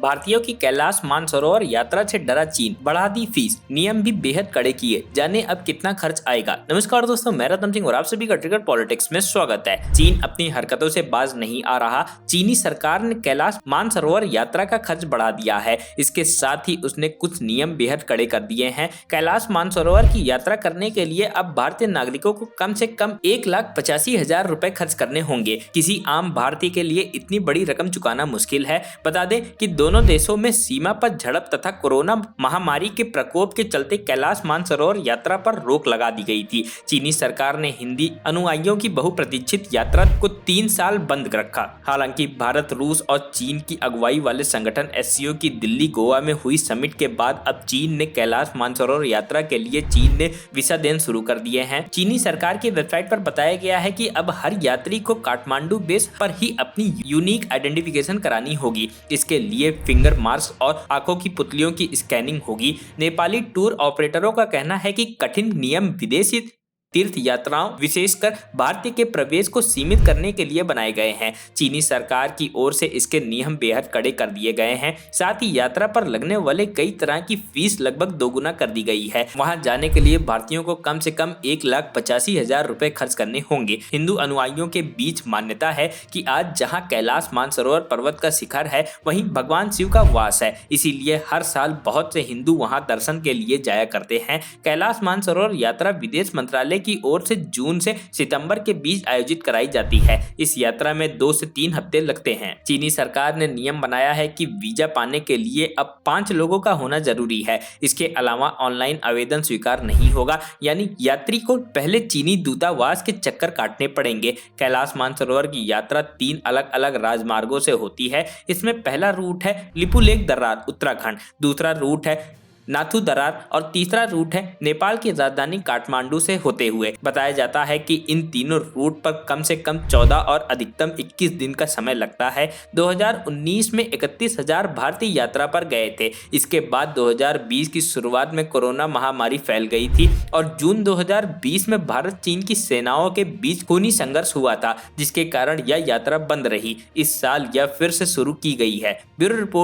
भारतीयों की कैलाश मानसरोवर यात्रा से डरा चीन, बढ़ा दी फीस, नियम भी बेहद कड़े किए, जाने अब कितना खर्च आएगा। नमस्कार दोस्तों, मैं रतन सिंह और आप सभी का ट्रिगर पॉलिटिक्स में स्वागत है। चीन अपनी हरकतों से बाज नहीं आ रहा। चीनी सरकार ने कैलाश मानसरोवर यात्रा का खर्च बढ़ा दिया है। इसके साथ ही उसने कुछ नियम बेहद कड़े कर दिए हैं। कैलाश मानसरोवर की यात्रा करने के लिए अब भारतीय नागरिकों को कम से कम 1,85,000 रुपए खर्च करने होंगे। किसी आम भारतीय के लिए इतनी बड़ी रकम चुकाना मुश्किल है। बता दें कि दोनों देशों में सीमा पर झड़प तथा कोरोना महामारी के प्रकोप के चलते कैलाश मानसरोवर यात्रा पर रोक लगा दी गई थी। चीनी सरकार ने हिंदी अनुयायियों की बहुप्रतीक्षित यात्रा को 3 साल बंद रखा। हालांकि भारत, रूस और चीन की अगुवाई वाले संगठन एससीओ की दिल्ली गोवा में हुई समिट के बाद अब चीन ने कैलाश मानसरोवर यात्रा के लिए चीन ने वीजा देना शुरू कर दिए हैं। चीनी सरकार की वेबसाइट पर बताया गया है कि अब हर यात्री को काठमांडू बेस पर ही अपनी यूनिक आइडेंटिफिकेशन करानी होगी। इसके लिए फिंगर मार्क्स और आंखों की पुतलियों की स्कैनिंग होगी। नेपाली टूर ऑपरेटरों का कहना है कि कठिन नियम विदेशी तीर्थ यात्राओं, विशेषकर भारतीय के प्रवेश को सीमित करने के लिए बनाए गए हैं। चीनी सरकार की ओर से इसके नियम बेहद कड़े कर दिए गए हैं। साथ ही यात्रा पर लगने वाले कई तरह की फीस लगभग दोगुना कर दी गई है। वहां जाने के लिए भारतीयों को कम से कम 1,85,000 रुपए खर्च करने होंगे। हिंदू अनुयायियों के बीच मान्यता है कि आज जहाँ कैलाश मानसरोवर पर्वत का शिखर है, वहीं भगवान शिव का वास है। इसीलिए हर साल बहुत से हिंदू वहां दर्शन के लिए जाया करते हैं। कैलाश मानसरोवर यात्रा विदेश मंत्रालय की ओर से जून से सितंबर के बीच आयोजित कराई जाती है। इस यात्रा में 2 से 3 हफ्ते लगते हैं। चीनी सरकार ने नियम बनाया है कि वीजा पाने के लिए अब 5 लोगों का होना जरूरी है। इसके अलावा ऑनलाइन आवेदन स्वीकार नहीं होगा, यानी यात्री को पहले चीनी दूतावास के चक्कर काटने पड़ेंगे। कैलाश मानसरोवर की यात्रा 3 अलग अलग राजमार्गों से होती है। इसमें पहला रूट है लिपुलेख दर्रा उत्तराखंड, दूसरा रूट है नाथू दरार और तीसरा रूट है नेपाल की राजधानी काठमांडू से होते हुए। बताया जाता है कि इन तीनों रूट पर कम से कम 14 और अधिकतम 21 दिन का समय लगता है। 2019 में 31,000 भारतीय यात्रा पर गए थे। इसके बाद 2020 की शुरुआत में कोरोना महामारी फैल गई थी और जून 2020 में भारत चीन की सेनाओं के बीच खूनी संघर्ष हुआ था, जिसके कारण यह यात्रा बंद रही। इस साल यह फिर से शुरू की गई है। Bureau report.